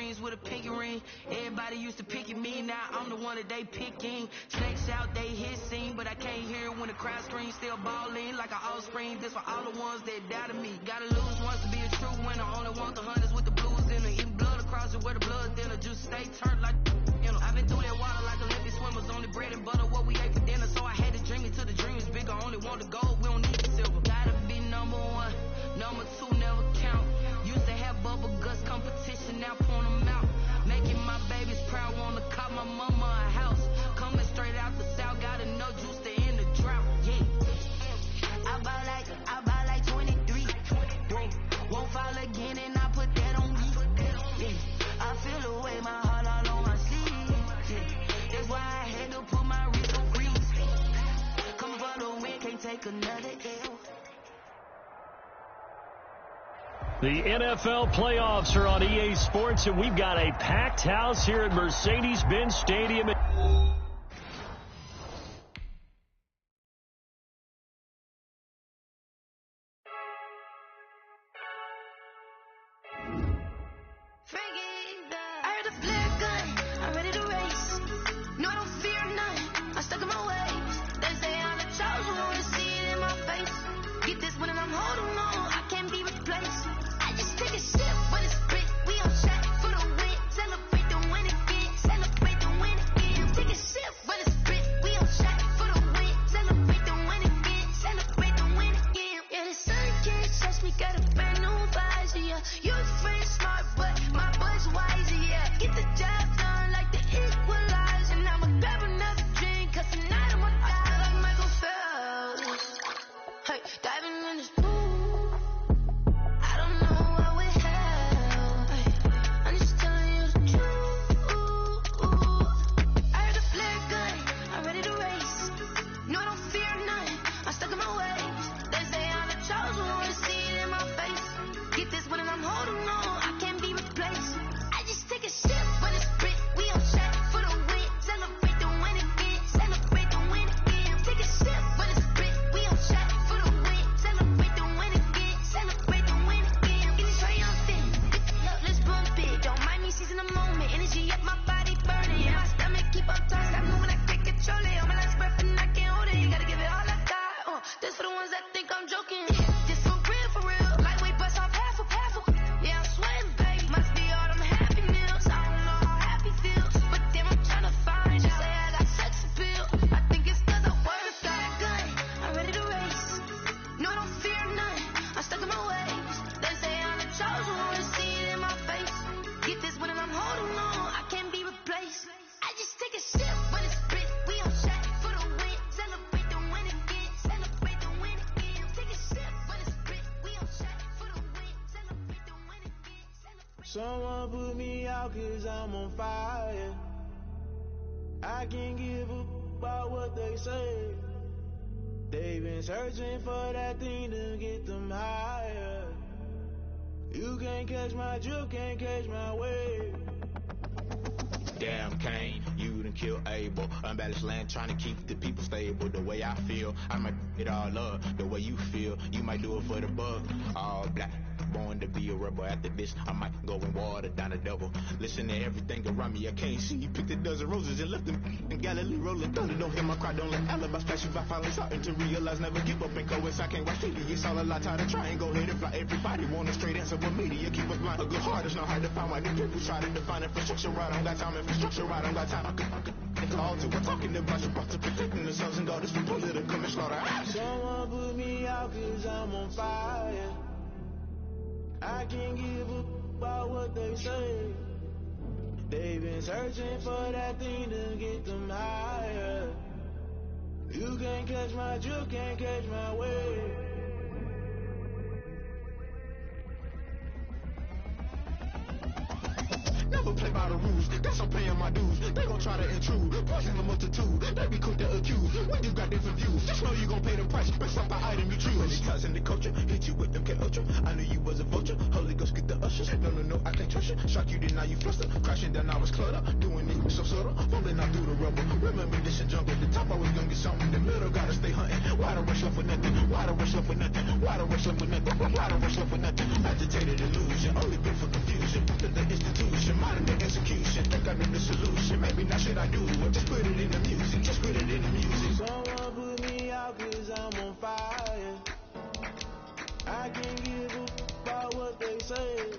rings with a pinky ring. Everybody used to pick at me, now I'm the one that they picking. Snakes out, they hissing, but I can't hear when the crowd screams. Still balling like an offspring. This for all the ones that doubted me. Gotta lose once to be a true winner. Only want the hunters with the blues in it. Even blood across it where the blood thinner. Just stay turned like, you know. I've been through that water like Olympic swimmers. Only bread and butter what we ate for dinner. So I had to dream it till the dream is bigger. Only want the gold, we don't need the silver. Gotta be number one, number two never count. Used to have bubble guts competition, now point them out. Making my babies proud, wanna call my mama a house. Coming straight out the south, gotta know juice to end the drought. Yeah. I buy like 23. Whoa. Won't fall again and I put that on me. Yeah. I feel the way my heart all on my sleeve. Yeah. That's why I had to put my wrist on freeze. Coming for the win, can't take another L. The NFL playoffs are on EA Sports, and we've got a packed house here at Mercedes-Benz Stadium. Someone put me out 'cause I'm on fire. I can't give a about what they say. They've been searching for that thing to get them higher. You can't catch my drift, can't catch my wave. Damn Kane, you done killed Abel. Unbalanced land trying to keep the people stable. The way I feel, I might it all up. The way you feel, you might do it for the bug. All black, born to be a rebel. After this, I might go and water down the devil. Listen to everything around me, I can't see. You picked a dozen roses and left them in Galilee rolling thunder. Don't hear my cry, don't let alibis flash you. I finally starting to realize, never give up and coast. I can't watch TV, it's all a lot. Tired of trying, go ahead and fly. Everybody want a straight answer with media. Keep us blind, a good heart is not hard to find. Why the people try to define infrastructure right? I don't got time, infrastructure right, I don't got time. I could call to we're talking about you, about to protecting the sons and daughters from political and slaughter. Someone put me out 'cause I'm on fire. I can't give a about what they say. They've been searching for that thing to get them higher. You can't catch my drift, can't catch my wave. Never play by the rules, guess I'm paying my dues. They gon' try to intrude, poison the multitude. They be quick to accuse, when you got different views. Just know you gon' pay the price, based off the item you choose. Many times in the culture, hit you with them K-Ultra. I knew you was a vulture, Holy Ghost get the ushers. No, I can't trust you. Shock you, then now you fluster. Crashing down, I was cluttered. Doing it so subtle, fumbling out through the rubble. Remember this is jungle, the top always gonna get something. The middle gotta stay hunting. Why the rush up for nothing? Why the rush up for nothing? Why the rush up for nothing? Why the rush up for nothing? Agitated illusion, only been for confusion. confusion. The institution, modern day execution. Think I know the solution. Maybe not should I do it? Just put it in the music. Just put it in the music. Someone put me out 'cause I'm on fire. I can't give a about what they say.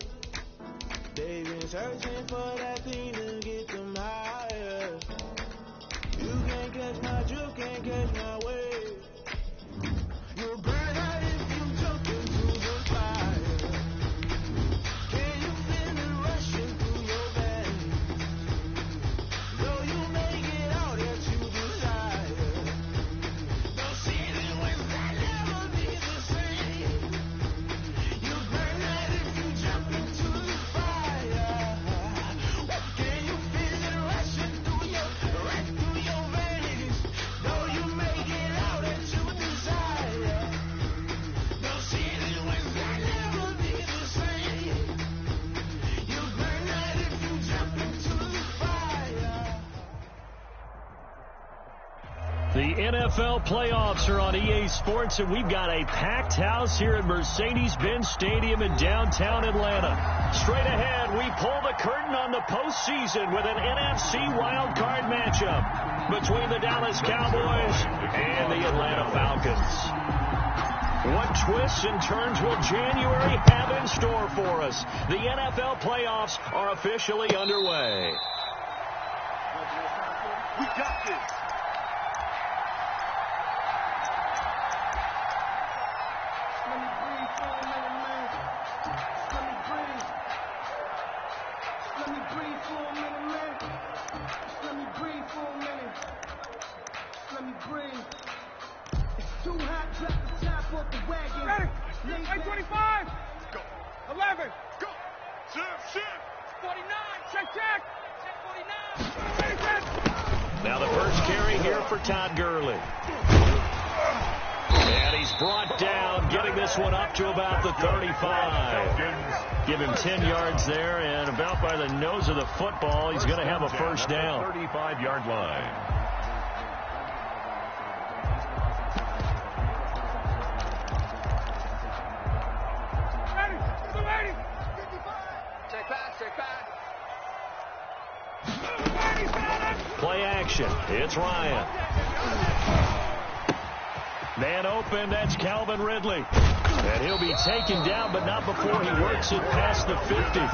They've been searching for that thing to get them higher. You can't catch my drift, can't catch my wave. You'll burn out if you jump into the fire. Can you feel it rushing through your veins? Though you may get out that you desire. Those seasons when that never be the same. You'll burn out if you jump into the fire. Can you feel it rushing through your veins? Though you may get out that you desire. Those seasons when that never be the same. You'll burn out if you jump into the fire. The NFL playoffs are on EA Sports, and we've got a packed house here at Mercedes-Benz Stadium in downtown Atlanta. Straight ahead, we pull the curtain on the postseason with an NFC wildcard matchup between the Dallas Cowboys and the Atlanta Falcons. What twists and turns will January have in store for us? The NFL playoffs are officially underway. We got this. Let me breathe for a minute, man. Let me breathe. Let me breathe for a minute, man. Let me breathe for a minute. Let me breathe. It's too hot, drop the top off the wagon. Ready? Lay back. 25. Go. 11. Go. Shift. 49. Check. 49. Now the first carry here for Todd Gurley. And he's brought down, getting this one up to about the 35. Give him 10 yards there, and about by the nose of the football, he's going to have a first down. 35-yard line. Ready. Check back. Play action. It's Ryan. Man open, that's Calvin Ridley. And he'll be taken down, but not before he works it past the 50.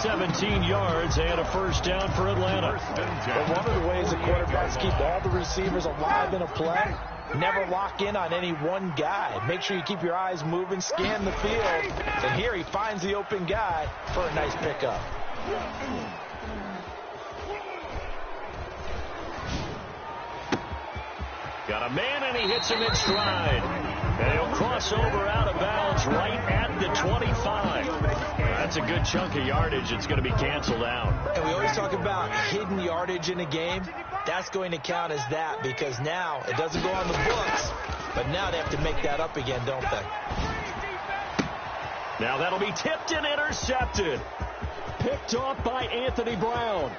17 yards and a first down for Atlanta. But one of the ways the quarterbacks keep all the receivers alive in a play, never lock in on any one guy. Make sure you keep your eyes moving, scan the field. And here he finds the open guy for a nice pickup. Got a man, and he hits him in stride. And he'll cross over out of bounds right at the 25. That's a good chunk of yardage. It's going to be canceled out. And we always talk about hidden yardage in a game. That's going to count as that because now it doesn't go on the books, but now they have to make that up again, don't they? Now that'll be tipped and intercepted. Picked off by Anthony Brown.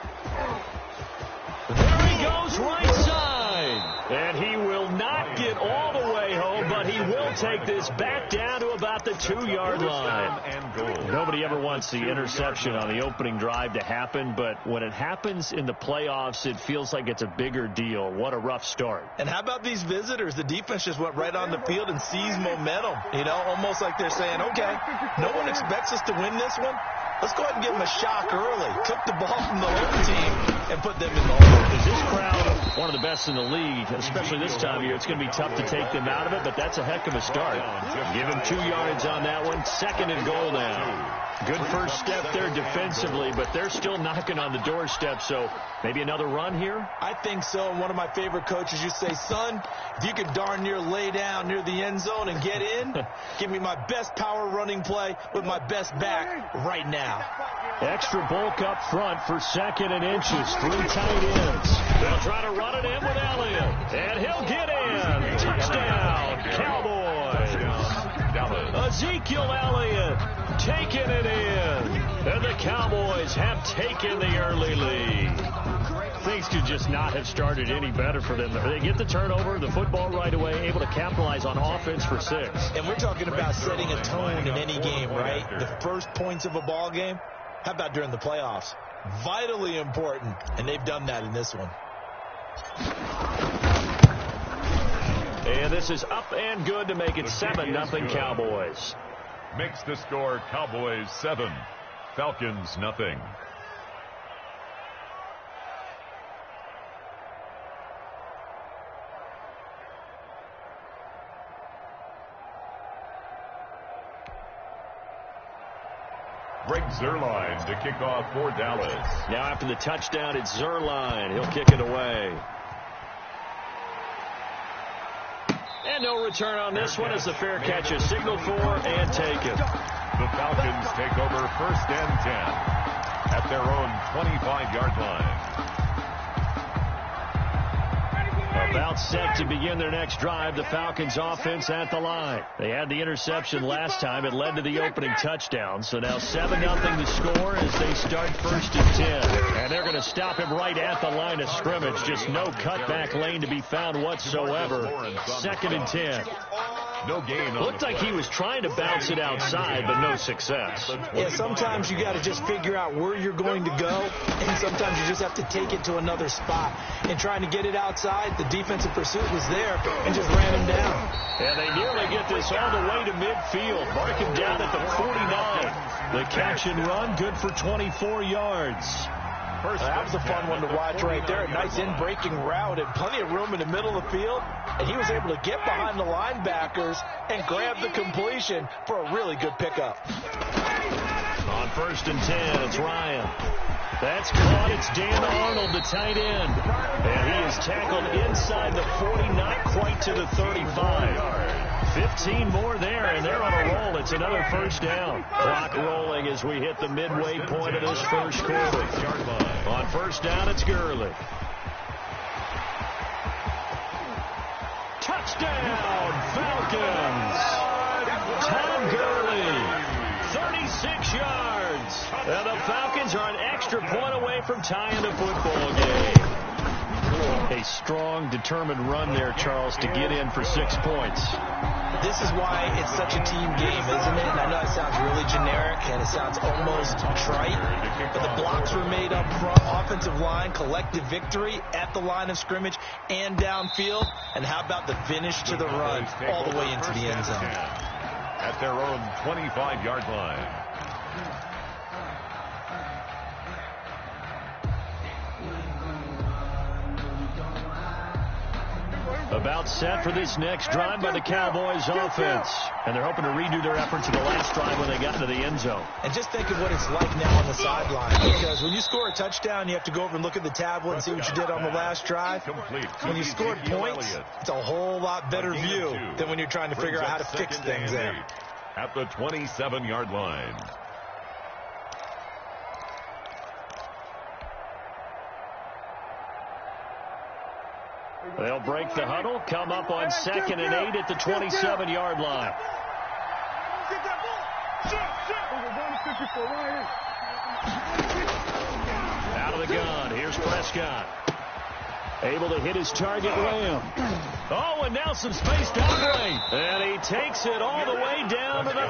There he goes, right side. And he will not get all the way home, but he will take this back down to about the 2-yard line. Nobody ever wants the interception on the opening drive to happen, but when it happens in the playoffs, it feels like it's a bigger deal. What a rough start. And how about these visitors? The defense just went right on the field and seized momentum. You know, almost like they're saying, okay, no one expects us to win this one. Let's go ahead and give them a shock early. Took the ball from the home team and put them in the hole. Is this crowd one of the best in the league, especially this time of year? It's going to be tough to take them out of it, but that's a heck of a start. Give him 2 yards on that one. 2nd and goal now. Good first step there defensively, but they're still knocking on the doorstep, so maybe another run here? I think so. And one of my favorite coaches, you say, son, if you could darn near lay down near the end zone and get in, give me my best power running play with my best back right now. Extra bulk up front for 2nd and inches. 3 tight ends. They'll try to run it in with Elliott. And he'll get in. Touchdown, Cowboys. Ezekiel Elliott taking it in. And the Cowboys have taken the early lead. things could just not have started any better for them. They get the turnover, the football right away, able to capitalize on offense for 6. And we're talking about setting a tone in any game, right? The first points of a ball game. How about during the playoffs? Vitally important, and they've done that in this one. And this is up and good to make it 7-0 Cowboys. Makes the score Cowboys 7, Falcons 0. Greg Zuerlein to kick off for Dallas. Now after the touchdown, it's Zuerlein. He'll kick it away. And no return on this one as the fair catch is signaled for and taken. The Falcons take over 1st and 10 at their own 25-yard line. About set to begin their next drive, the Falcons offense at the line. They had the interception last time. It led to the opening touchdown. So now 7-0 the score as they start 1st and 10. And they're going to stop him right at the line of scrimmage. Just no cutback lane to be found whatsoever. 2nd and 10. No gain. Looked like he was trying to bounce it outside, but no success. Yeah, sometimes you got to just figure out where you're going to go, and sometimes you just have to take it to another spot. And trying to get it outside, the defensive pursuit was there and just ran him down. And they nearly get this all the way to midfield. Mark him down at the 49. The catch and run, good for 24 yards. That was a fun one to watch right there. A nice in-breaking route and plenty of room in the middle of the field. And he was able to get behind the linebackers and grab the completion for a really good pickup. On 1st and 10, it's Ryan. That's caught. It's Dan Arnold, the tight end. And he is tackled inside the 40, not quite to the 35. 15 more there, and they're on a roll. It's another 1st down. Clock rolling as we hit the midway point of this first quarter. On 1st down, it's Gurley. Touchdown, Falcons! Tom Gurley, 36 yards. And the Falcons are an extra point away from tying the football game. A strong, determined run there, Charles, to get in for 6 points. This is why it's such a team game, isn't it? And I know it sounds really generic and it sounds almost trite, but the blocks were made up front, offensive line, collective victory at the line of scrimmage and downfield. And how about the finish to the run all the way into the end zone? At their own 25-yard line. About set for this next drive by the Cowboys offense. And they're hoping to redo their efforts in the last drive when they got into the end zone. And just think of what it's like now on the sideline. Because when you score a touchdown, you have to go over and look at the tablet and see what you did on the last drive. When you scored points, it's a whole lot better view than when you're trying to figure out how to fix things there. At the 27-yard line. They'll break the huddle, come up on 2nd and 8 at the 27-yard line. Out of the gun, here's Prescott. Able to hit his target, Lamb. Oh, and now some space down lane. And he takes it all the way down to the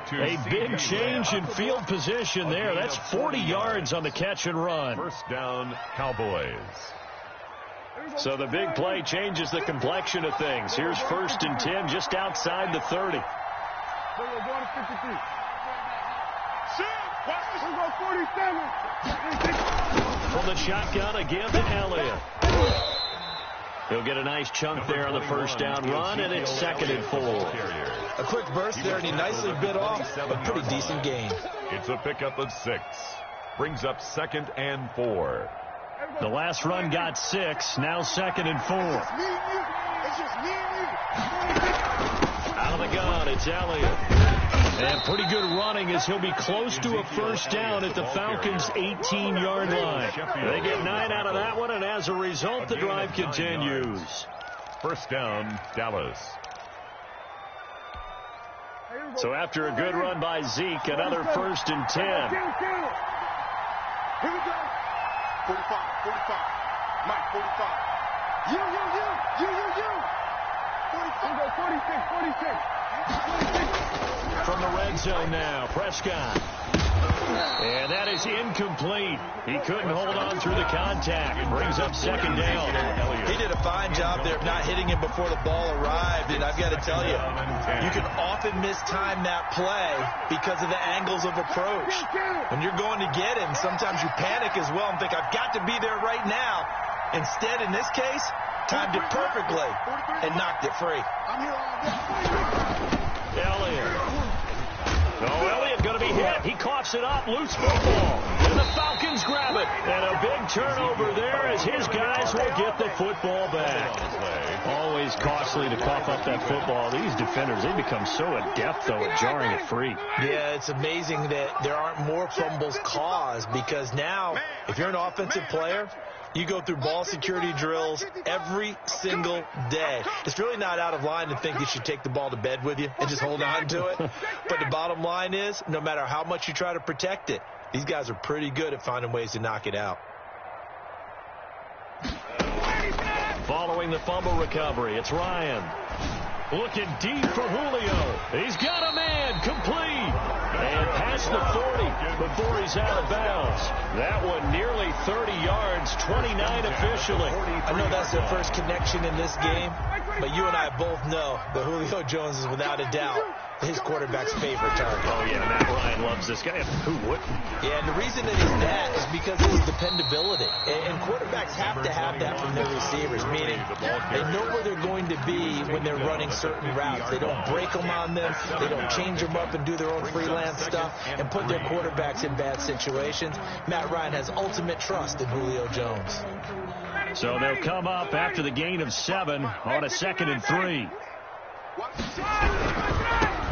32. A big change in field position there. That's 40 yards on the catch and run. 1st down, Cowboys. So the big play changes the complexion of things. Here's 1st and 10 just outside the 30. From the shotgun again to Elliott. He'll get a nice chunk there on the 1st down run, and it's 2nd and 4. A quick burst there, and he nicely bit off a pretty decent gain. It's a pickup of 6. Brings up 2nd and 4. The last run got 6. Now 2nd and 4. Out of the gun, it's Elliott. And pretty good running as he'll be close to a 1st down at the Falcons' 18-yard line. They get 9 out of that one, and as a result, the drive continues. 1st down, Dallas. So after a good run by Zeke, another 1st and 10. 45. Mike, 45. You. 46. From the red zone now, Prescott. And that is incomplete. He couldn't hold on through the contact. It brings up second down. He did a fine job there of not hitting him before the ball arrived. And I've got to tell you, you can often mistime that play because of the angles of approach. When you're going to get him, sometimes you panic as well and think, I've got to be there right now. Instead, in this case, timed it perfectly and knocked it free. Elliott. Oh, Elliott going to be hit. He coughs it up. Loose football. And the Falcons grab it. And a big turnover there as his guys will get the football back. Always costly to cough up that football. These defenders, they become so adept, though, at jarring it free. Yeah, it's amazing that there aren't more fumbles caused because now, if you're an offensive player, you go through ball security drills every single day. It's really not out of line to think you should take the ball to bed with you and just hold on to it. But the bottom line is, no matter how much you try to protect it, these guys are pretty good at finding ways to knock it out. Following the fumble recovery, it's Ryan. Looking deep for Julio. He's got a man, complete. And past the 40 before he's out of bounds. That one nearly 30 yards, 29 officially. I know that's their first connection in this game, but you and I both know that Julio Jones is without a doubt his quarterback's favorite target. Oh, yeah, Matt Ryan loves this guy. Who wouldn't? Yeah, and the reason that he's that is because of his dependability. And quarterbacks have to have that from their receivers, meaning they know where they're going to be when they're running certain routes. They don't break them on them. They don't change them up and do their own freelance stuff and put their quarterbacks in bad situations. Matt Ryan has ultimate trust in Julio Jones. So they'll come up after the gain of 7 on a 2nd and 3.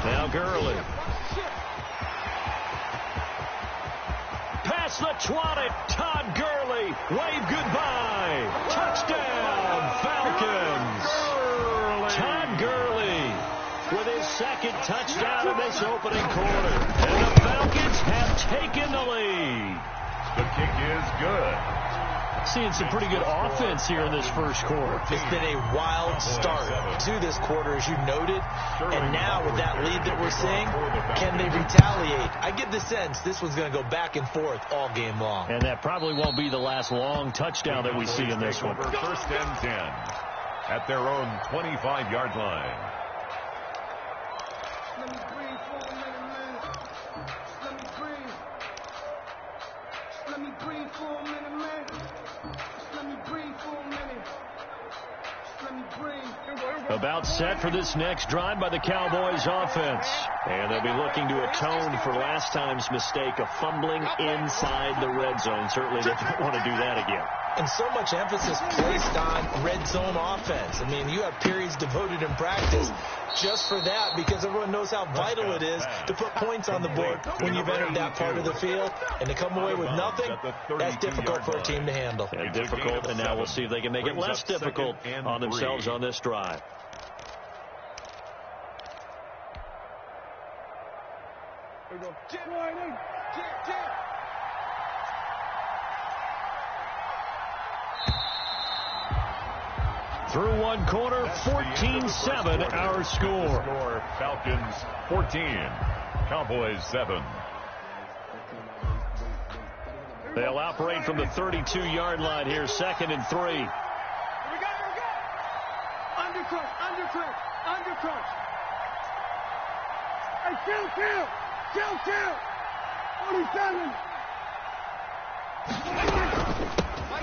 Now Gurley. Past the 20. Todd Gurley. Wave goodbye. Touchdown, Falcons. Todd Gurley with his 2nd touchdown in this opening quarter. And the Falcons have taken the lead. The kick is good. Seeing some pretty good offense here in this first quarter. It's been a wild start to this quarter, as you noted. And now with that lead that we're seeing, can they retaliate? I get the sense this one's going to go back and forth all game long. And that probably won't be the last long touchdown that we see in this one. First and 10 at their own 25-yard line. Let me breathe for a minute, man. Let me breathe. Let me breathe for a minute, man. Let me breathe for a minute. Let me breathe. About set for this next drive by the Cowboys offense. And they'll be looking to atone for last time's mistake of fumbling inside the red zone. Certainly they don't want to do that again. And so much emphasis placed on red zone offense. I mean, you have periods devoted in practice just for that because everyone knows how vital it is to put points on the board when you've entered that part of the field. And to come away with nothing, that's difficult for a team to handle. And difficult, and now we'll see if they can make it less difficult on themselves on this drive. Through one quarter, 14-7 our score. Falcons 14, Cowboys 7. They'll operate from the 32-yard line here, 2nd and 3. Here we go. Undercut. Hey, kill. 47.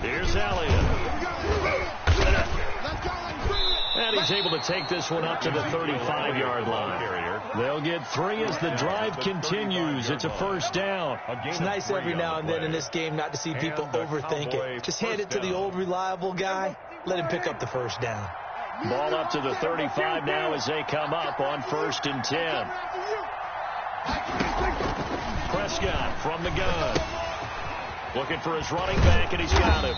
Here's Elliott. And he's able to take this one up to the 35-yard line. They'll get 3 as the drive continues. It's a first down. It's nice every now and then in this game not to see people overthink it. Just hand it to the old reliable guy. Let him pick up the first down. Ball up to the 35 now as they come up on 1st and 10. Prescott from the gun. Looking for his running back, and he's got him.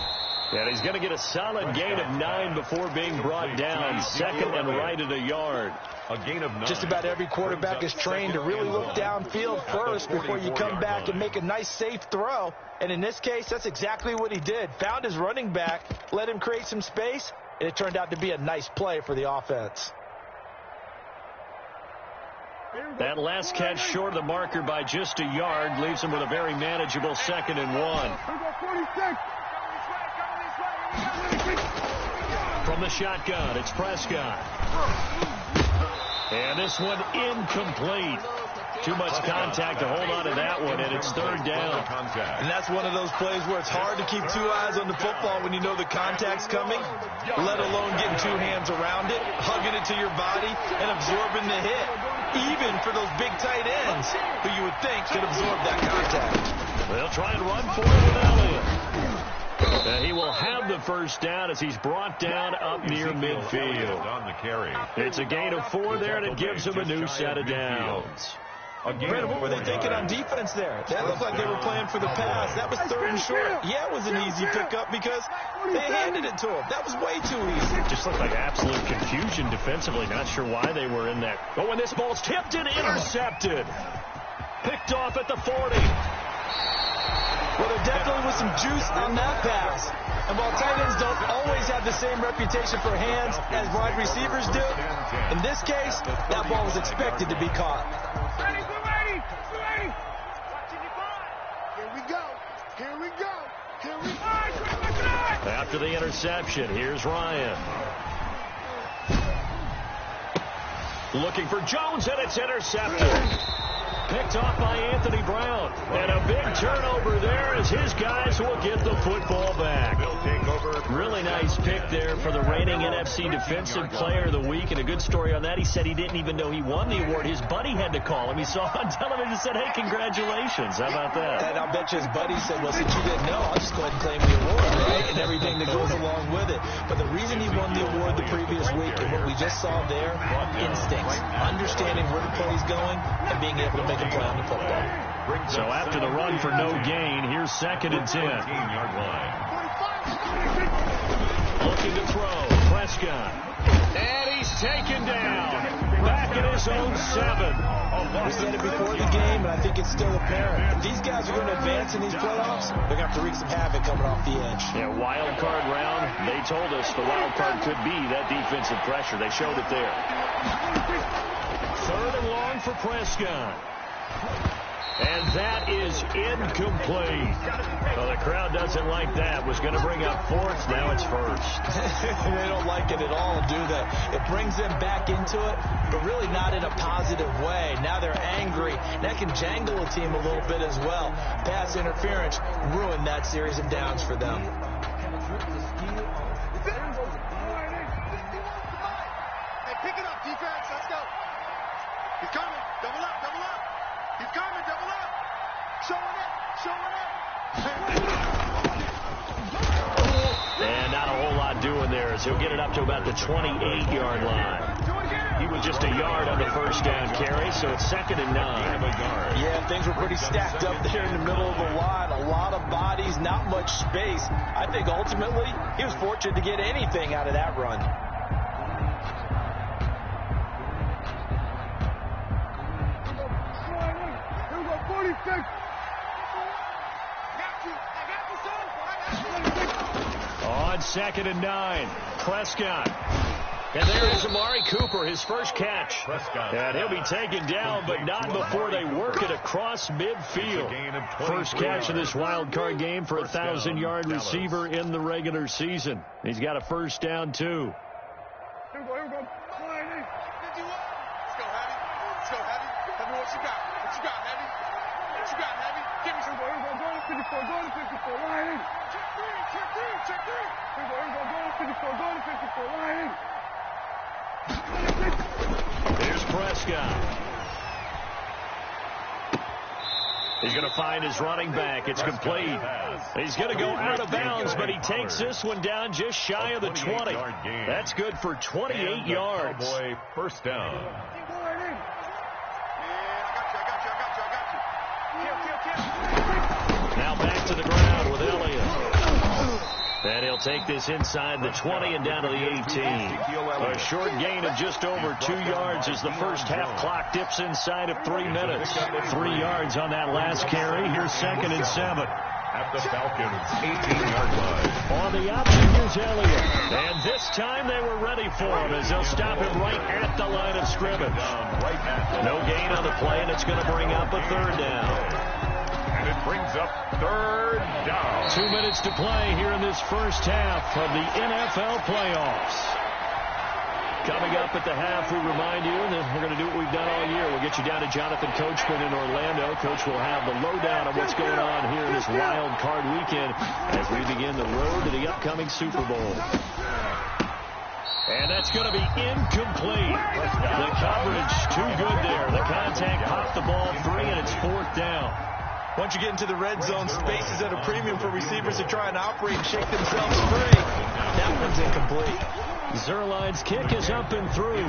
And he's going to get a solid gain of 9 before being brought down. Second and right at a yard. A gain of 9. Just about every quarterback is trained to really look downfield first before you come back and make a nice, safe throw. And in this case, that's exactly what he did. Found his running back, let him create some space, and it turned out to be a nice play for the offense. That last catch short of the marker by just a yard leaves him with a very manageable 2nd and 1. From the shotgun, it's Prescott. And this one incomplete. Too much contact to hold on to that one, and it's 3rd down. And that's one of those plays where it's hard to keep 2 eyes on the football when you know the contact's coming, let alone getting 2 hands around it, hugging it to your body, and absorbing the hit, even for those big tight ends who you would think could absorb that contact. They'll try and run for it with Elliott. He will have the first down as he's brought down up near midfield. It's a gain of 4 there, and it gives him a new set of downs. Brandon, what were they thinking on defense there? That looked like they were playing for the pass. That was 3rd and short. Yeah, it was an easy pickup because they handed it to him. That was way too easy. It just looked like absolute confusion defensively. Not sure why they were in that. Oh, and this ball's tipped and intercepted. Picked off at the 40. Well, there definitely was some juice on that pass. And while tight ends don't always have the same reputation for hands as wide receivers do, in this case, that ball was expected to be caught. Here we go. Here we go. Here we go. After the interception, here's Ryan. Looking for Jones, and it's intercepted. Picked off by Anthony Brown. And a big turnover there as his guys will get the football back. Really nice pick there for the reigning NFC Defensive Player of the Week. And a good story on that. He said he didn't even know he won the award. His buddy had to call him. He saw on television and said, hey, congratulations. How about that? And I'll bet you his buddy said, well, since you didn't know, I'll just go ahead and claim the award, right? And everything that goes along with it. But the reason he won the award the previous week and what we just saw there, instincts. Understanding where the play's going and being able to make a play on the football. So after the run for no gain, here's 2nd and 10. Looking to throw, Prescott. And he's taken down. Back at his own 7. We said it before the game, and I think it's still apparent. If these guys are going to advance in these playoffs, they're going to have to wreak some havoc coming off the edge. Yeah, wild card round. They told us the wild card could be that defensive pressure. They showed it there. 3rd and long for Prescott. And that is incomplete. Well, the crowd doesn't like that. Was going to bring up 4th. Now it's 1st. They don't like it at all, do they? It brings them back into it, but really not in a positive way. Now they're angry. That can jangle a team a little bit as well. Pass interference ruined that series of downs for them. Hey, pick it up, defense. Let's go. He's coming. Double up, double up. He's coming, double up. Showing up, showing up. And not a whole lot doing there as he'll get it up to about the 28-yard line. He was just a yard on the first down carry, so it's 2nd and 9. Yeah, things were pretty stacked up there in the middle of the line. A lot of bodies, not much space. I think ultimately he was fortunate to get anything out of that run. On 2nd and 9, Prescott. And there is Amari Cooper, his first catch. And he'll be taken down, but not before they work it across midfield. First catch of this wild card game for a 1,000-yard receiver in the regular season. He's got a first down, too. Here we go. Let's go, Heavy. Let's go, Heavy. Heavy, what you got? What you got, Heavy? What you got, Heavy? Give me some. Here we go. Go to 54. Go to 54. Line in. Check 3. Here we go. Go to 54. Go to 54. Line in. Here's Prescott. He's going to find his running back. It's complete. He's going to go out of bounds, but he takes this one down just shy of the 20. That's good for 28 yards. Cowboy first down. Now back to the ground with Elliott. And he'll take this inside the 20 and down to the 18. A short gain of just over 2 yards as the first half clock dips inside of 3 minutes. 3 yards on that last carry. Here's 2nd and 7. At the Falcons' 18-yard line. On the option, here's Elliott. And this time they were ready for him as they'll stop him right at the line of scrimmage. No gain on the play, and it's going to bring up a 3rd down. And it brings up 3rd down. 2 minutes to play here in this first half of the NFL playoffs. Coming up at the half, we remind you that we're going to do what we've done all year. We'll get you down to Jonathan Coachman in Orlando. Coach will have the lowdown on what's going on here in this wild card weekend as we begin the road to the upcoming Super Bowl. And that's going to be incomplete. The coverage too good there. The contact popped the ball free, and it's 4th down. Once you get into the red zone, space is at a premium for receivers to try and operate and shake themselves free. That one's incomplete. Zerline's kick is up and through.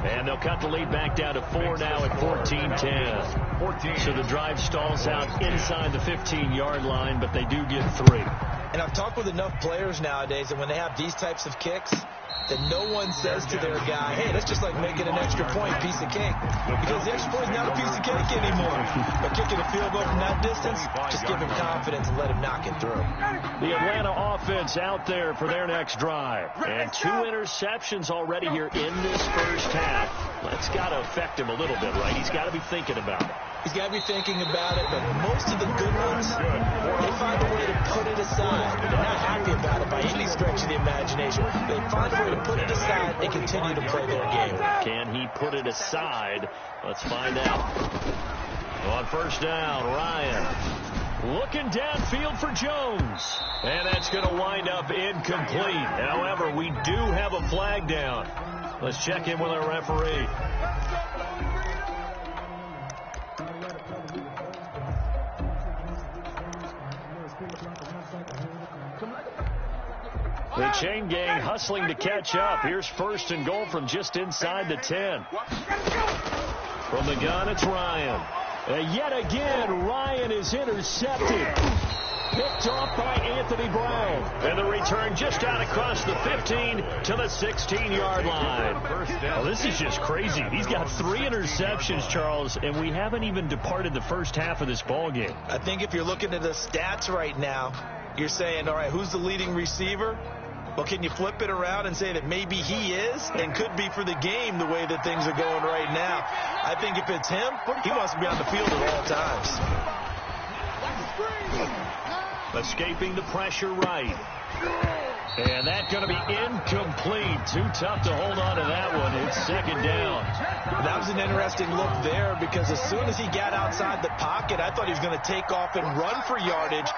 And they'll cut the lead back down to 4 now at 14-10. So the drive stalls out inside the 15-yard line, but they do get 3. And I've talked with enough players nowadays that when they have these types of kicks, that no one says to their guy, hey, that's just like making an extra point, piece of cake. Because the extra point is not a piece of cake anymore. But kicking a field goal from that distance, just give him confidence and let him knock it through. The Atlanta offense out there for their next drive. And 2 interceptions already here in this first half. That's got to affect him a little bit, right? He's got to be thinking about it. He's got to be thinking about it, but most of the good ones, they find a way to put it aside. They're not happy about it by any stretch of the imagination. They find a way to put it aside and continue to play their game. Can he put it aside? Let's find out. On first down, Ryan looking downfield for Jones. And that's going to wind up incomplete. However, we do have a flag down. Let's check in with our referee. The chain gang hustling to catch up. Here's 1st and goal from just inside the 10. From the gun, it's Ryan. And yet again, Ryan is intercepted. Picked off by Anthony Brown. And the return just out across the 15 to the 16-yard line. Oh, this is just crazy. He's got 3 interceptions, Charles, and we haven't even departed the first half of this ball game. I think if you're looking at the stats right now, you're saying, all right, who's the leading receiver? Well, can you flip it around and say that maybe he is and could be for the game the way that things are going right now? I think if it's him, he wants to be on the field at all times. Escaping the pressure right. And that's going to be incomplete. Too tough to hold on to that one. It's 2nd down. That was an interesting look there because as soon as he got outside the pocket, I thought he was going to take off and run for yardage.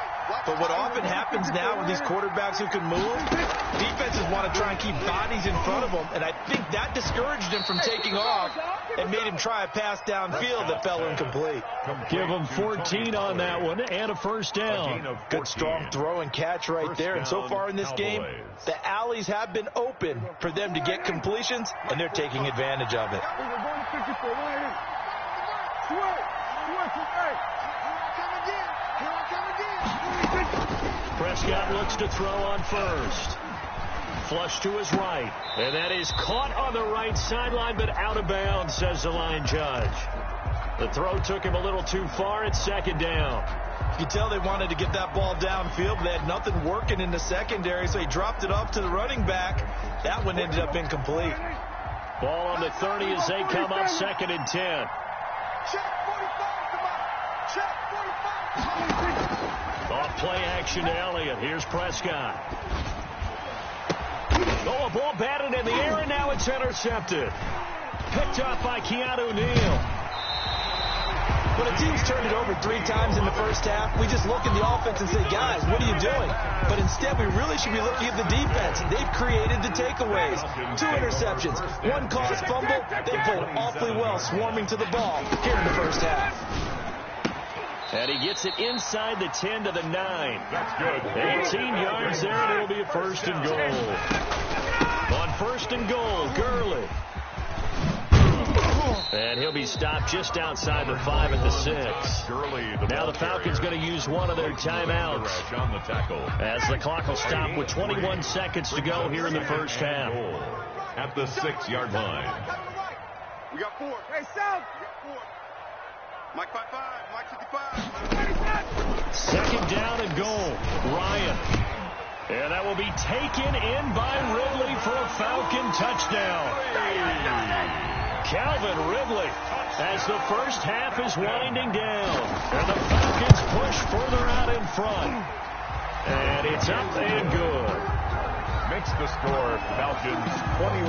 But what often happens now with these quarterbacks who can move, defenses want to try and keep bodies in front of them. And I think that discouraged him from taking off and made him try a pass downfield that fell incomplete. Give him 14 on that one and a first down. Good strong throw and catch right there. And so far in this game, the alleys have been open for them to get completions, and they're taking advantage of it. Prescott looks to throw on first. Flush to his right. And that is caught on the right sideline, but out of bounds, says the line judge. The throw took him a little too far. It's 2nd down. You can tell they wanted to get that ball downfield, but they had nothing working in the secondary, so he dropped it off to the running back. That one ended up incomplete. Ball on the 30 as they come up 2nd and 10. Off play action to Elliott. Here's Prescott. Oh, a ball batted in the air, and now it's intercepted. Picked off by Keanu Neal. When a team's turned it over 3 times in the first half, we just look at the offense and say, guys, what are you doing? But instead, we really should be looking at the defense. They've created the takeaways. 2 interceptions, 1 caused fumble. They played awfully well swarming to the ball here in the first half. And he gets it inside the 10 to the 9. That's good. 18 yards there, and it'll be a 1st and goal. On 1st and goal, Gurley. And he'll be stopped just outside the 5 at the 6. Now the Falcons going to use one of their timeouts as the clock will stop with 21 seconds to go here in the first half. At the 6-yard line. We got 4. Hey, South. We got 4. Mike 55. Mike 55. Second down and goal. Ryan. And that will be taken in by Ridley for a Falcon touchdown. Calvin Ridley as the first half is winding down. And the Falcons push further out in front. And it's up and good. Makes the score Falcons 21,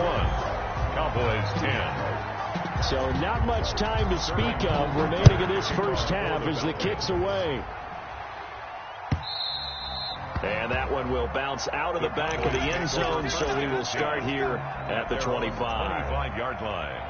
Cowboys 10. So not much time to speak of remaining in this first half as the kick's away. And that one will bounce out of the back of the end zone, so we will start here at the 25. 25-yard line.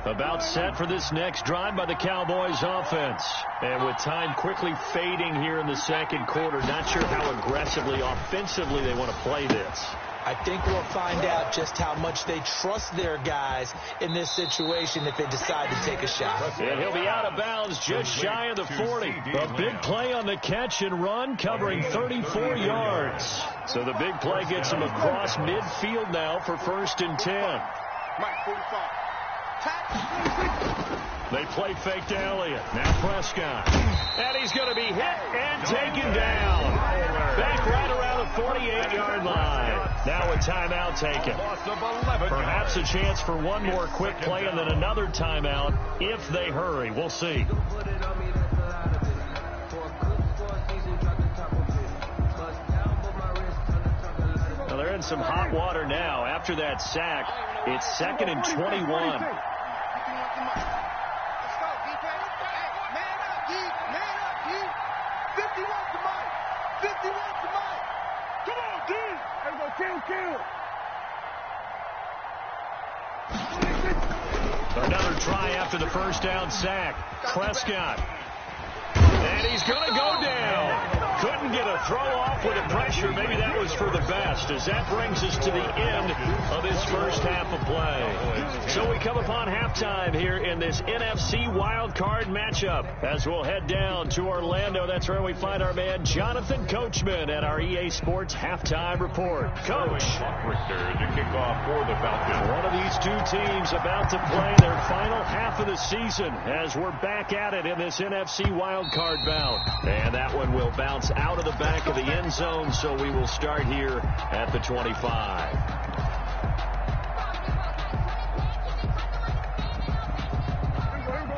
About set for this next drive by the Cowboys offense. And with time quickly fading here in the second quarter, not sure how aggressively, offensively they want to play this. I think we'll find out just how much they trust their guys in this situation if they decide to take a shot. And he'll be out of bounds just shy of the 40. A big play on the catch and run covering 34 yards. So the big play gets him across midfield now for 1st and 10. Mike 45. They play fake to Elliott. Now Prescott. And he's going to be hit and taken down. Back right around the 48-yard line. Now a timeout taken. Perhaps a chance for one more quick play and then another timeout if they hurry. We'll see. Well, they're in some hot water now. After that sack, it's 2nd and 21. Another try after the first down sack. Prescott. And he's going to go down. Couldn't get a throw off with the pressure. Maybe that was for the best, as that brings us to the end of this first half of play. So we come upon halftime here in this NFC wildcard matchup as we'll head down to Orlando. That's where we find our man Jonathan Coachman at our EA Sports halftime report. Coach. Richter to kick off for the Falcons. One of these two teams about to play their final half of the season as we're back at it in this NFC wildcard bout. And that one will bounce out of the back of the end zone, so we will start here at the 25.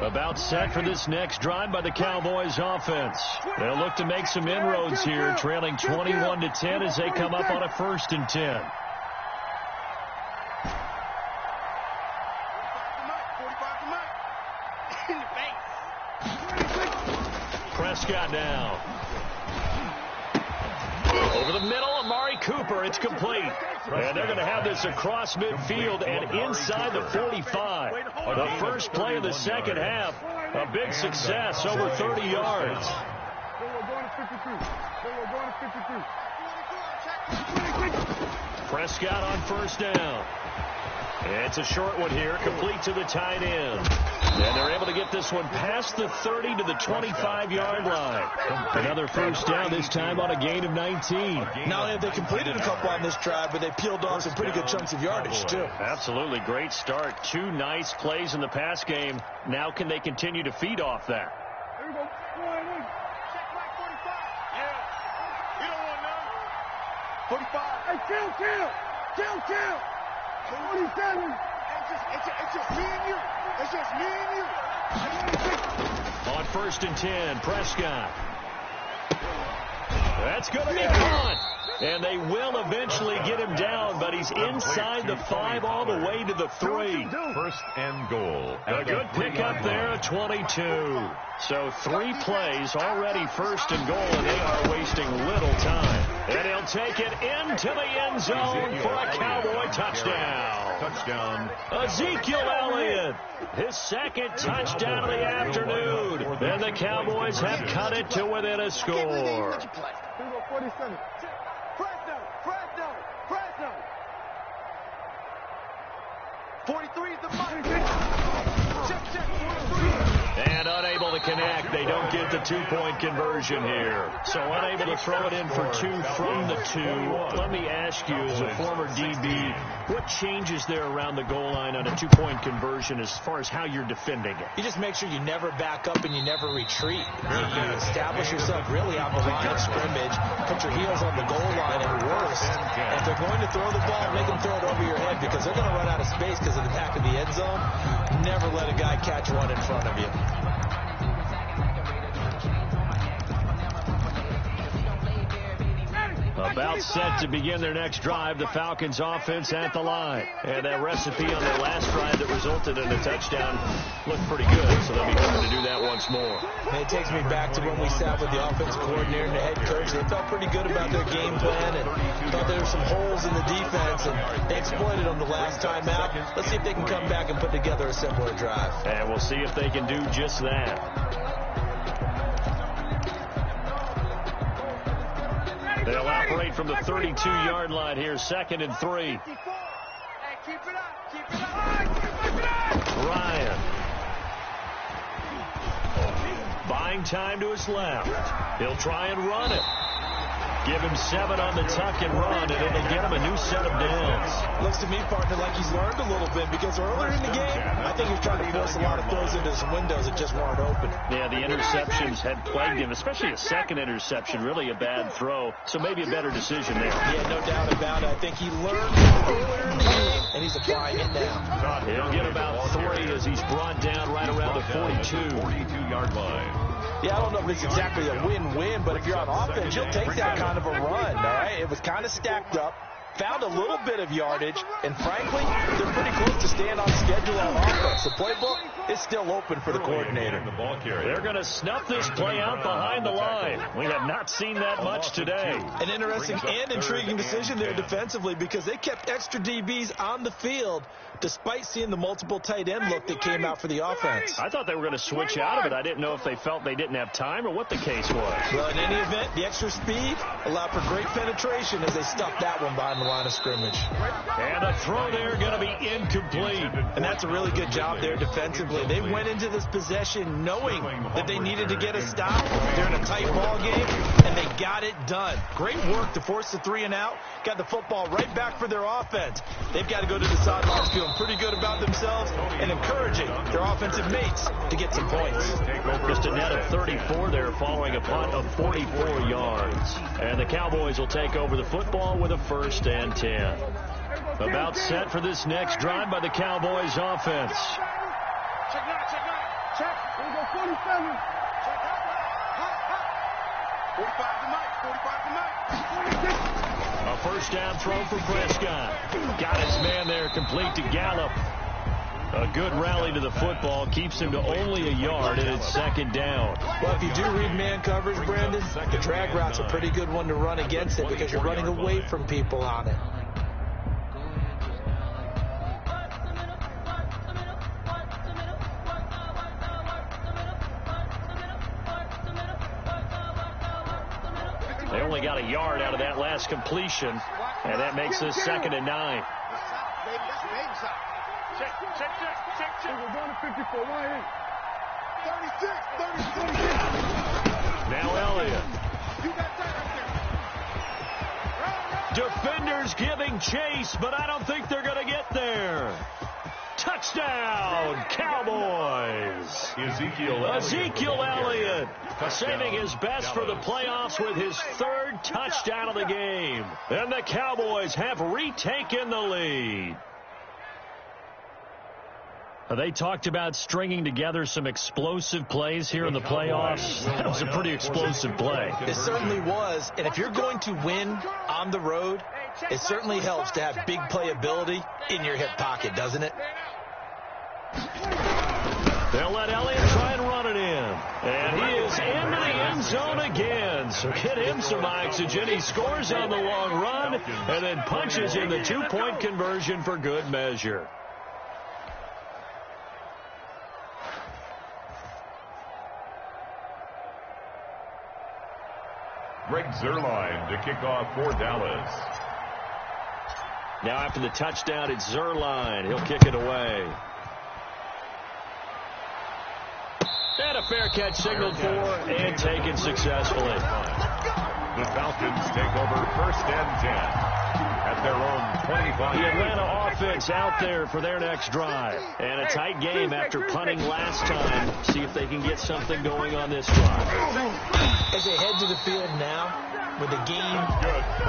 About set for this next drive by the Cowboys offense. They'll look to make some inroads here, trailing 21-10 as they come up on a 1st and 10. Prescott now. Over the middle, Amari Cooper. It's complete. And they're going to have this across midfield and inside the 45. The first play of the second half. A big success, over 30 yards. Prescott on 1st down. It's a short one here, complete to the tight end. And they're able to get this one past the 30 to the 25-yard line. Another first down, this time on a gain of 19. Not only have they completed a couple on this drive, but they peeled off some pretty good chunks of yardage, too. Absolutely great start. 2 nice plays in the pass game. Now can they continue to feed off that? Here we go. Check right 45. Yeah. You don't want none. 45. Hey, chill. 47. It's just me and you. It's just me and you. On 1st and 10, Prescott. That's going to be caught. And they will eventually get him down, but he's inside the 5 all the way to the 3. 1st and goal. A good pickup there at 22. So 3 plays already 1st and goal, and they are wasting little time. And he'll take it into the end zone for a Cowboy touchdown. Ezekiel Elliott, his 2nd touchdown of the afternoon. And the Cowboys have cut it to within a score. 43 is the money. Check, 43. And unable to connect. They don't get the two-point conversion here. So unable to throw it in for two from the two. Let me ask you, as a former DB, what changes there around the goal line on a two-point conversion as far as how you're defending it? You just make sure you never back up and you never retreat. You establish yourself really on the line of scrimmage, put your heels on the goal line, and worse, if they're going to throw the ball, make them throw it over your head because they're going to run out of space because of the back of the end zone. Never let a guy catch one in front of you. About set to begin their next drive, the Falcons offense at the line. And that recipe on their last drive that resulted in a touchdown looked pretty good, so they'll be hoping to do that once more. And it takes me back to when we sat with the offensive coordinator and the head coach. They felt pretty good about their game plan and thought there were some holes in the defense, and they exploited them the last time out. Let's see if they can come back and put together a similar drive. And we'll see if they can do just that. They'll operate from the 32-yard line here, 2nd and 3. Hey, keep it up. Keep it up. Ryan. Buying time to his left. He'll try and run it. Give him 7 on the tuck and run, and it'll get him a new set of downs. Looks to me, partner, like he's learned a little bit because earlier in the game, I think he was trying to force a lot of throws into some windows that just weren't open. Yeah, the interceptions had plagued him, especially a second interception, really a bad throw. So maybe a better decision there. Yeah, no doubt about it. I think he learned earlier in the game, and he's applying it now. He'll get about 3 as he's brought down right around the 42-yard line. Yeah, I don't know if it's exactly a win-win, but if you're on offense, you'll take that kind of a run, all right? It was kind of stacked up, found a little bit of yardage, and frankly, they're pretty close to staying on schedule on offense. The playbook is still open for the coordinator. They're going to snuff this play out behind the line. We have not seen that much today. An interesting and intriguing decision there defensively because they kept extra DBs on the field despite seeing the multiple tight end look that came out for the offense. I thought they were going to switch out of it. I didn't know if they felt they didn't have time or what the case was. Well, in any event, the extra speed allowed for great penetration as they stuffed that one behind the line of scrimmage. And a throw there going to be incomplete. And that's a really good job there defensively. They went into this possession knowing that they needed to get a stop. They're in a tight ball game, and they got it done. Great work to force the 3 and out. Got the football right back for their offense. They've got to go to the sidelines feeling pretty good about themselves and encouraging their offensive mates to get some points. Just a net of 34 there following a punt of 44 yards. And the Cowboys will take over the football with a 1st and 10. About set for this next drive by the Cowboys offense. Check now, check now. Check. Here we go, 47. Check out. 45 to Mike. 45 to Mike. A 1st down throw for Prescott. Got his man there complete to Gallup. A good rally to the football keeps him to only a yard, and it's 2nd down. Well, if you do read man coverage, Brandon, the drag route's a pretty good one to run against it because you're running away from people on it. They only got a yard out of that last completion, and that makes this 2nd and 9. We're going to 54. Right 36. Now Elliott. Defenders giving chase, but I don't think they're going to get there. Touchdown, Cowboys. Ezekiel Elliott saving his best for the playoffs with his 3rd touchdown of the game. And the Cowboys have retaken the lead. They talked about stringing together some explosive plays here in the playoffs. That was a pretty explosive play. It certainly was. And if you're going to win on the road, it certainly helps to have big playability in your hip pocket, doesn't it? They'll let Elliott try and run it in. And he is into the end zone again. So get him some oxygen. He scores on the long run and then punches in the 2-point conversion for good measure. Greg Zuerlein to kick off for Dallas. Now after the touchdown, it's Zerline. He'll kick it away. And a fair catch signaled for and taken successfully. The Falcons take over 1st and 10 at their own 25. The Atlanta offense out there for their next drive. And a tight game after punting last time. See if they can get something going on this drive. As they head to the field now, with the game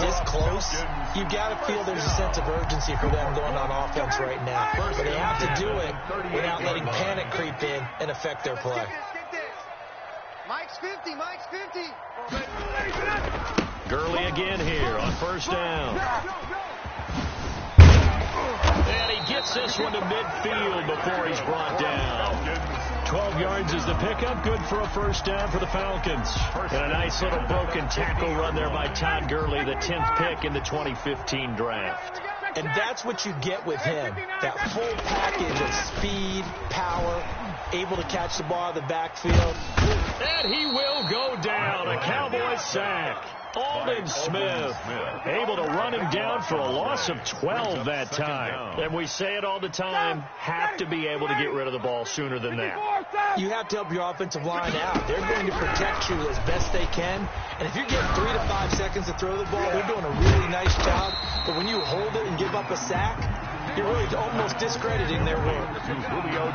this close, you've got to feel there's a sense of urgency for them going on offense right now. But they have to do it without letting panic creep in and affect their play. Mike's 50, Mike's 50. Gurley again here on 1st down. And he gets this one to midfield before he's brought down. 12 yards is the pickup. Good for a 1st down for the Falcons. And a nice little broken tackle run there by Todd Gurley, the 10th pick in the 2015 draft. And that's what you get with him. That full package of speed, power, able to catch the ball out of the backfield. And he will go down. A Cowboys sack. Aldon Smith able to run him down for a loss of 12 that time. And we say it all the time, have to be able to get rid of the ball sooner than that. You have to help your offensive line out. They're going to protect you as best they can. And if you're getting 3 to 5 seconds to throw the ball, they're doing a really nice job. But when you hold it and give up a sack, you're really almost discrediting their work.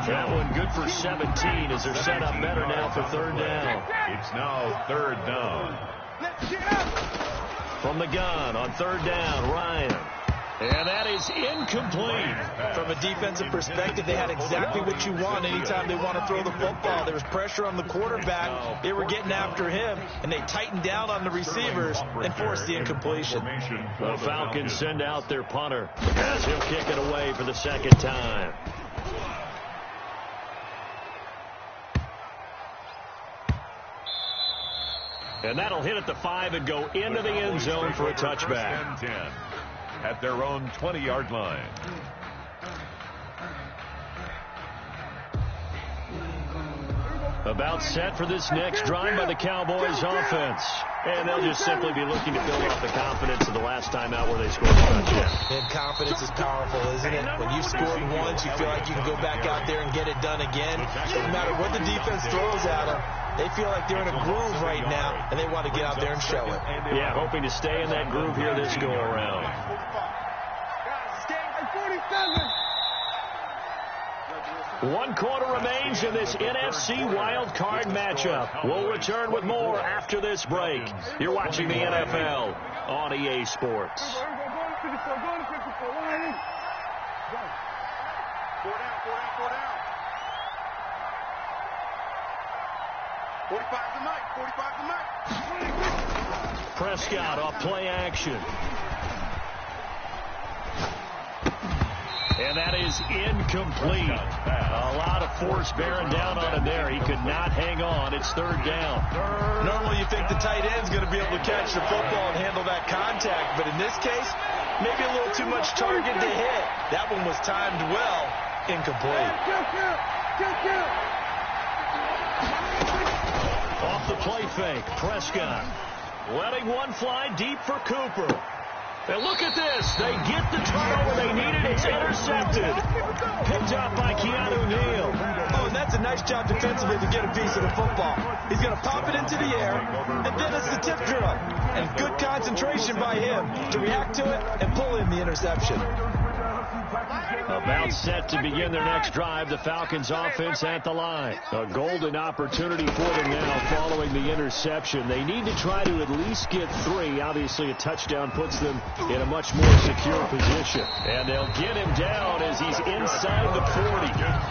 That one good for 17 as they're set up better now for 3rd down. It's now 3rd down. From the gun on 3rd down, Ryan. And that is incomplete. From a defensive perspective, they had exactly what you want anytime they want to throw the football. There was pressure on the quarterback. They were getting after him, and they tightened down on the receivers and forced the incompletion. The Falcons send out their punter as he'll kick it away for the 2nd time. And that'll hit at the 5 and go into the end zone for a touchback. 10 at their own 20-yard line. About set for this next drive by the Cowboys offense. And they'll just simply be looking to build off the confidence of the last time out where they scored a touchdown. And confidence is powerful, isn't it? When you've scored once, you feel like you can go back out there and get it done again. No matter what the defense throws at them, they feel like they're in a groove right now, and they want to get out there and show it. Yeah, hoping to stay in that groove here this go-around. One quarter remains in this NFC wild card matchup. We'll return with more after this break. You're watching the NFL on EA Sports. 4 down. 45 to Mike. 45 to Mike. Prescott off play action. And that is incomplete. A lot of force bearing down on him there. He could not hang on. It's 3rd down. Normally you think the tight end's going to be able to catch the football and handle that contact. But in this case, maybe a little too much target to hit. That one was timed well. Incomplete. Off the play fake, Prescott letting one fly deep for Cooper. And look at this. They get the turnover they needed. It's intercepted. Picked up by Keanu Neal. Oh, and that's a nice job defensively to get a piece of the football. He's going to pop it into the air, and then it's the tip drill. And good concentration by him to react to it and pull in the interception. About set to begin their next drive, the Falcons offense at the line. A golden opportunity for them now following the interception. They need to try to at least get 3. Obviously, a touchdown puts them in a much more secure position. And they'll get him down as he's inside the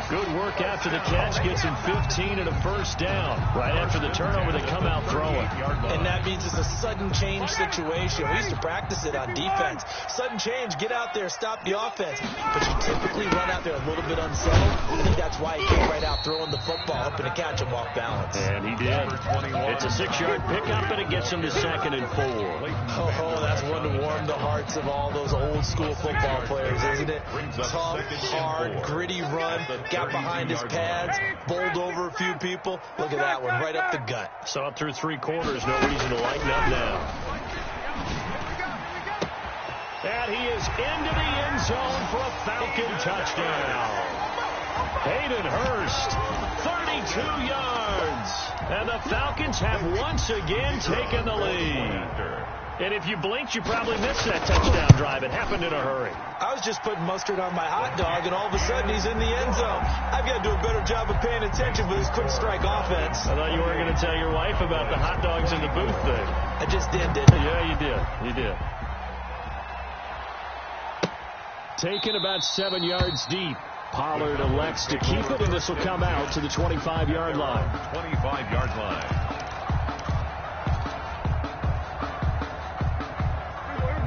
40. Good work after the catch. Gets him 15 and a 1st down. Right after the turnover, they come out throwing. And that means it's a sudden change situation. We used to practice it on defense. Sudden change, get out there, stop the offense. But you typically run out there a little bit unsettled. I think that's why he came right out throwing the football, hoping to catch him off balance. And he did. It's a 6-yard pickup, and it gets him to 2nd and 4. Oh, that's one to warm the hearts of all those old-school football players, isn't it? Tough, hard, gritty run, got behind his pads, bowled over a few people. Look at that one, right up the gut. Saw it through 3 quarters, no reason to lighten up now. And he is into the end zone for a Falcon touchdown. Hayden Hurst, 32 yards. And the Falcons have once again taken the lead. And if you blinked, you probably missed that touchdown drive. It happened in a hurry. I was just putting mustard on my hot dog, and all of a sudden he's in the end zone. I've got to do a better job of paying attention with this quick strike offense. I thought you were going to tell your wife about the hot dogs in the booth thing. I just did, didn't I? Yeah, you did. You did. Taken about 7 yards deep. Pollard elects to keep it, and this will come out to the 25-yard line. 25-yard line.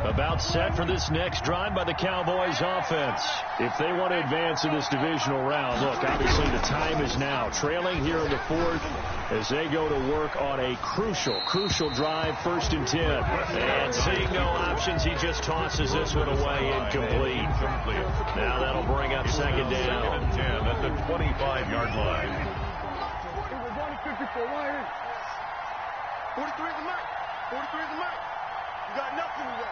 About set for this next drive by the Cowboys offense. If they want to advance in this divisional round, look, obviously the time is now. Trailing here in the fourth as they go to work on a crucial drive, 1st and 10. And seeing no options, he just tosses this one away, incomplete. Now that'll bring up 2nd down. 2nd and 10 at the 25-yard line. 43 is the mark. 43 is the mark. You got nothing to do.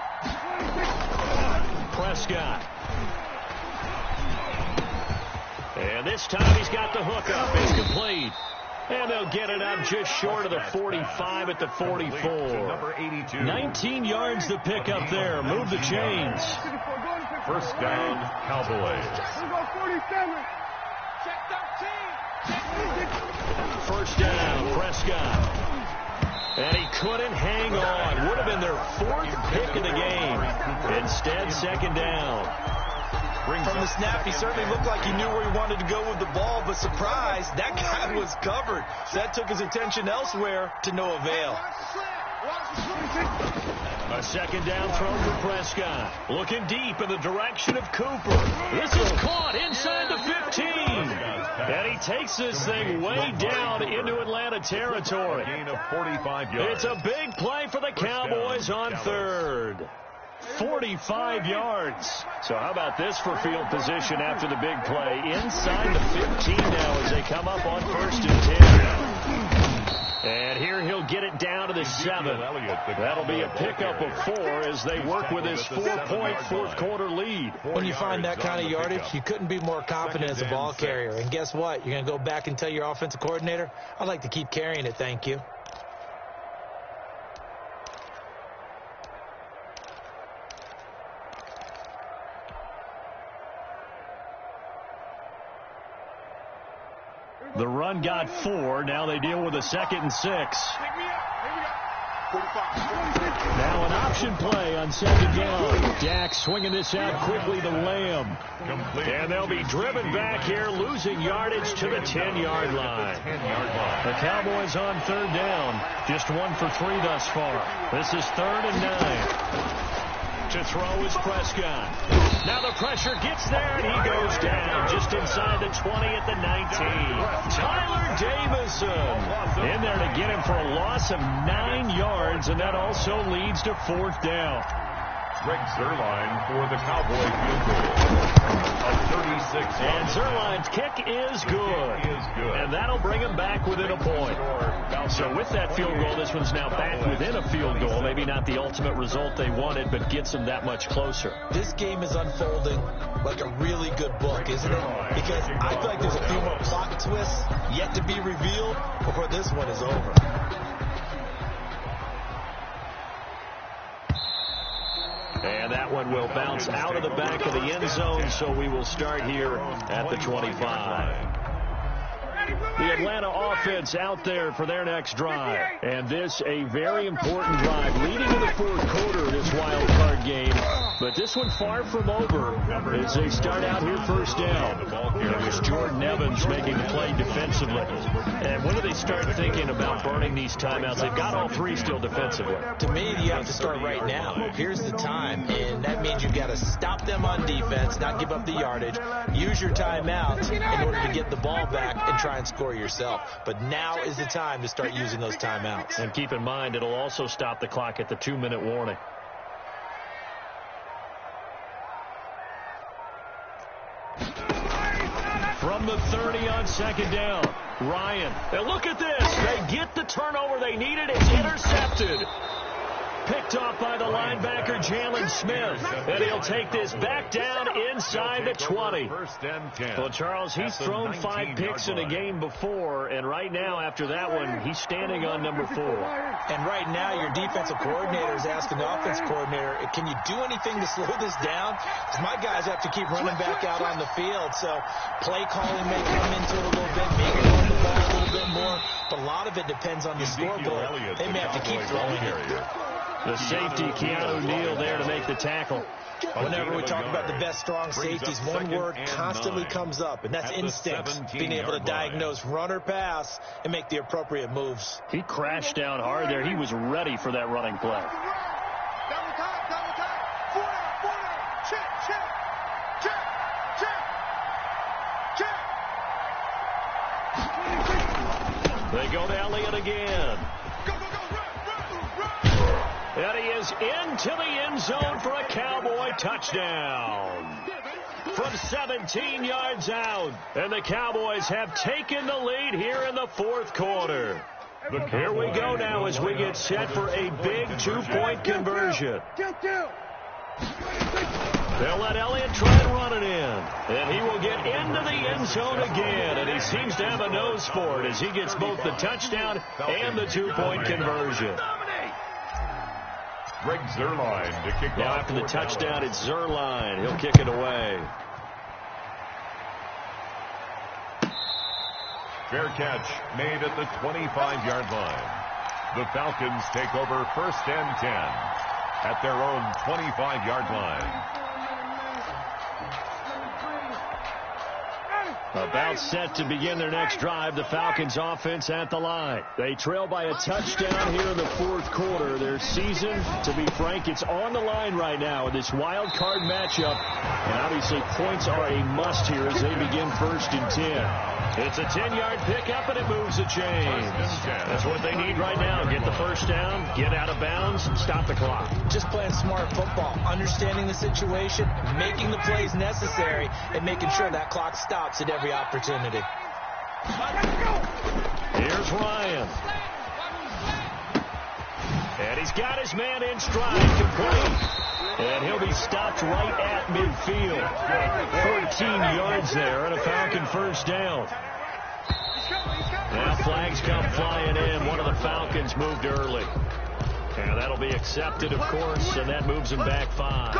Prescott. And this time he's got the hook up. It's complete. And they'll get it up just short of the 45 at the 44. 19 yards to pick up there. Move the chains. 1st down, Cowboys. 1st down, Prescott. And he couldn't hang on. Would have been their 4th pick of the game. Instead, 2nd down. From the snap, he certainly looked like he knew where he wanted to go with the ball, but surprise, that guy was covered. So that took his attention elsewhere to no avail. A 2nd down throw for Prescott. Looking deep in the direction of Cooper. This is caught inside the 15. And he takes this thing way down into Atlanta territory. Gain of 45 yards. It's a big play for the Cowboys on 3rd. 45 yards. So how about this for field position after the big play? Inside the 15 now as they come up on 1st and 10. And here he'll get it down to the 7. That'll be a pickup of 4 as they work with his 4-point fourth-quarter lead. When you find that kind of yardage, you couldn't be more confident as a ball carrier. And guess what? You're going to go back and tell your offensive coordinator, I'd like to keep carrying it, thank you. The run got 4. Now they deal with a 2nd and 6. Now an option play on 2nd down. Dak swinging this out quickly to Lamb. And they'll be driven back here, losing yardage to the 10-yard line. The Cowboys on 3rd down. Just 1 for 3 thus far. This is 3rd and 9. To throw is Prescott. Now the pressure gets there, and he goes down just inside the 20 at the 19. Tyler Davison in there to get him for a loss of 9 yards, and that also leads to 4th down. Greg Zuerlein for the Cowboy field goal. A 36. And Zuerlein's kick is good. And that'll bring him back within a point. So with that field goal, this one's now back within a field goal. Maybe not the ultimate result they wanted, but gets them that much closer. This game is unfolding like a really good book, isn't it? Because I feel like there's a few more plot twists yet to be revealed before this one is over. And that one will bounce out of the back of the end zone, so we will start here at the 25. The Atlanta offense out there for their next drive. And this a very important drive leading to the 4th quarter of this wild card game. But this one far from over as they start out here 1st down. It was Jordan Evans making the play defensively. And when do they start thinking about burning these timeouts? They've got all 3 still defensively. To me, you have to start right now. Here's the time, and that means you've got to stop them on defense, not give up the yardage, use your timeouts in order to get the ball back and try and score yourself. But now is the time to start using those timeouts. And keep in mind, it'll also stop the clock at the 2-minute warning. From the 30 on 2nd down, Ryan. And look at this. They get the turnover they needed. It's intercepted. picked off by the linebacker, Jalen Smith. And he'll take this back down inside the 20. First and 10. Well, Charles, he's thrown 5 picks in a game before, and right now, after that one, he's standing on number 4. And right now, your defensive coordinator is asking the offense coordinator, can you do anything to slow this down? Because my guys have to keep running back out on the field, so play calling may come into it a little bit, maybe run the ball a little bit more, but a lot of it depends on the scoreboard. They may have to keep throwing it. The safety, Keanu Neal, there to make the tackle. Whenever we talk about the best strong safeties, one word constantly comes up, and that's instinct. Being able to diagnose run or pass and make the appropriate moves. He crashed down hard there. He was ready for that running play. Double time. 4 down. Check. They go to Elliott again. Go, run. And he is into the end zone for a Cowboy touchdown. From 17 yards out. And the Cowboys have taken the lead here in the fourth quarter. Here we go now as we get set for a big 2-point conversion. They'll let Elliott try and run it in. And he will get into the end zone again. And he seems to have a nose for it as he gets both the touchdown and the 2-point conversion. Greg Zuerlein to kick now off. After the touchdown, it's Zuerlein. He'll kick it away. Fair catch made at the 25-yard line. The Falcons take over first and 10 at their own 25-yard line. About set to begin their next drive, the Falcons offense at the line. They trail by a touchdown here in the fourth quarter. Their season, to be frank, it's on the line right now in this wild card matchup. And obviously points are a must here as they begin first and 10. It's a 10-yard pickup, and it moves the chains. That's what they need right now. Get the first down, get out of bounds, stop the clock. Just playing smart football, understanding the situation, making the plays necessary, and making sure that clock stops at every opportunity. Here's Ryan. And he's got his man in stride, complete. And he'll be stopped right at midfield. 13 yards there and a Falcon first down. Now flags come flying in. One of the Falcons moved early. And that'll be accepted, of course, and that moves him back 5.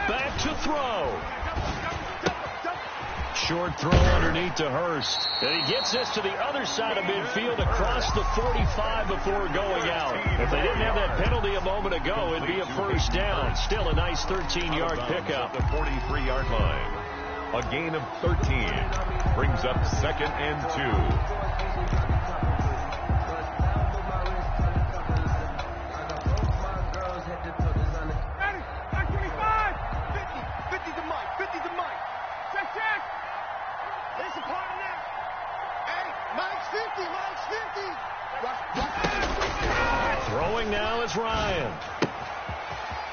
Back to throw. Short throw underneath to Hurst. And he gets this to the other side of midfield across the 45 before going out. If they didn't have that penalty a moment ago, it'd be a first down. Still a nice 13-yard pickup. The 43-yard line. A gain of 13 brings up second and 2. Throwing now is Ryan.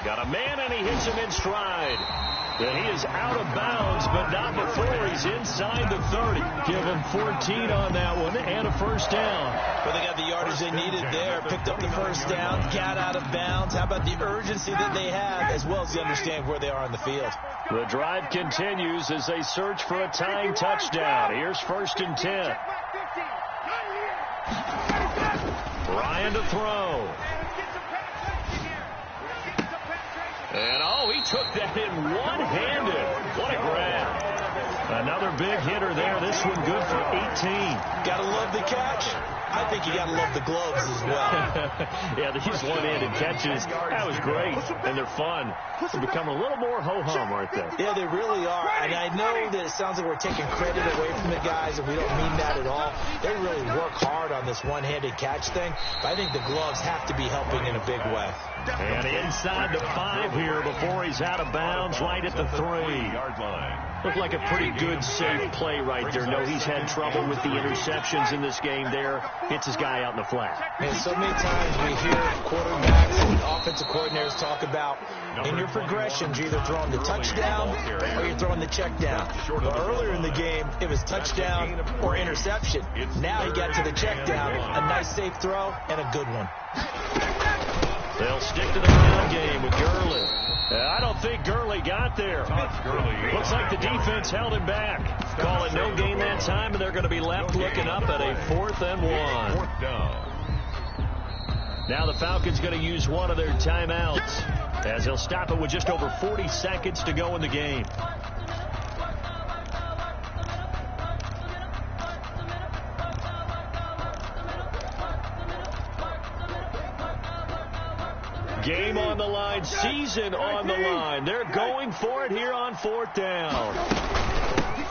Got a man, and he hits him in stride. And he is out of bounds, but not before he's inside the 30. Give him 14 on that one and a first down. Well, they got the yardage they needed there, picked up the first down, got out of bounds. How about the urgency that they have, as well as the understanding where they are on the field? The drive continues as they search for a tying touchdown. Here's first and 10. Ryan to throw. And, he took that in one-handed. What a grab. Another big hitter there. This one good for 18. Got to love the catch. I think you got to love the gloves as well. Yeah, these one-handed catches, that was great, and they're fun. They're becoming a little more ho-hum, aren't they? Yeah, they really are. And I know that it sounds like we're taking credit away from the guys, and we don't mean that at all. They really work hard on this one-handed catch thing, but I think the gloves have to be helping in a big way. And inside the 5 here before before he's out of bounds right at the 3-yard line. Looked like a pretty good, safe play right there. No, he's had trouble with the interceptions in this game there. Hits his guy out in the flat. And so many times we hear quarterbacks and offensive coordinators talk about in your progressions, you're either throwing the touchdown or you're throwing the check down. Well, earlier in the game, it was touchdown or interception. Now he got to the check down. A nice safe throw and a good one. They'll stick to the ground game with Gurley. I don't think Gurley got there. Looks like the defense held him back. Call it no gain that time, and they're going to be left looking up at a 4th and 1. Fourth down. Now the Falcons going to use one of their timeouts, as they'll stop it with just over 40 seconds to go in the game. Game on the line, season on the line. They're going for it here on 4th down.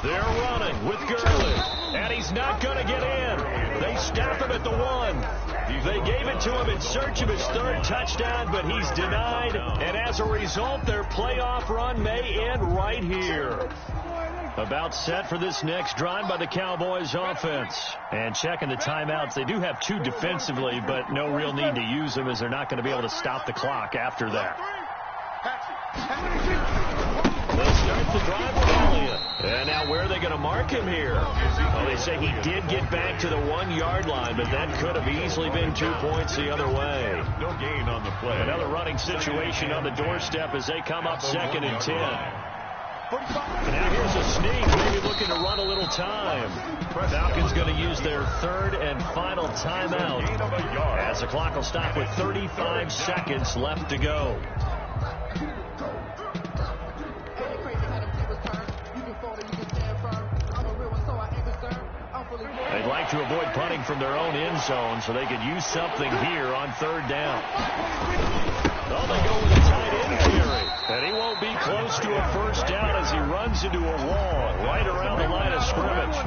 They're running with Gurley, and he's not going to get in. They stop him at the 1. They gave it to him in search of his 3rd touchdown, but he's denied, and as a result, their playoff run may end right here. About set for this next drive by the Cowboys offense. And checking the timeouts, they do have 2 defensively, but no real need to use them as they're not going to be able to stop the clock after that. They'll start the drive with Elliott. And now where are they going to mark him here? Well, they say he did get back to the 1-yard line, but that could have easily been 2 points the other way. No gain on the play. Another running situation on the doorstep as they come up 2nd and 10. Now here's a sneak, maybe looking to run a little time. Falcons going to use their 3rd and final timeout, as the clock will stop with 35 seconds left to go. They'd like to avoid punting from their own end zone so they could use something here on 3rd down. Oh, they go with a tight end carry. And he won't be close to a 1st down as he runs into a wall right around the line of scrimmage.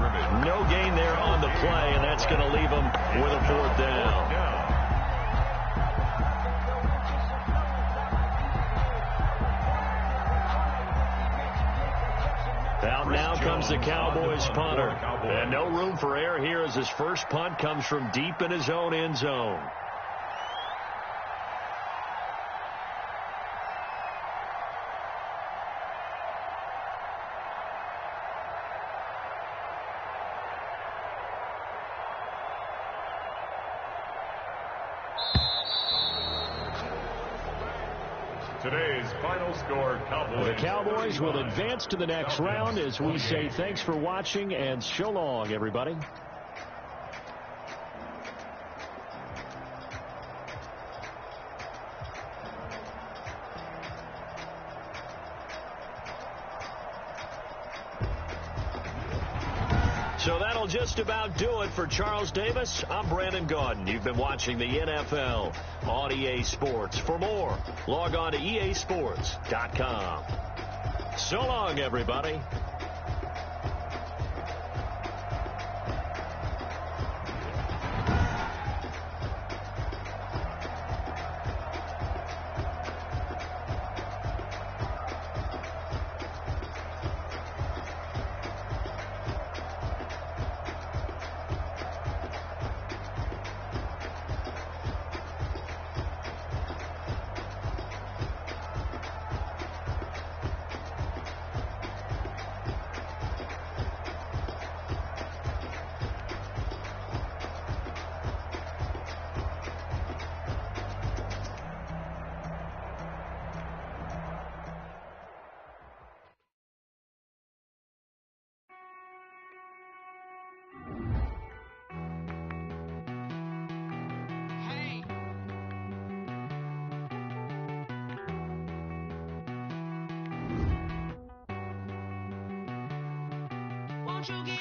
No gain there on the play, and that's going to leave him with a 4th down. Out now comes the Cowboys punter. And no room for error here as his first punt comes from deep in his own end zone. Today's final score, Cowboys. The Cowboys will advance to the next round as we say thanks for watching and so long, everybody. So that'll just about do it for Charles Davis. I'm Brandon Gaudin. You've been watching the NFL on EA Sports. For more, log on to easports.com. So long, everybody. Won't you give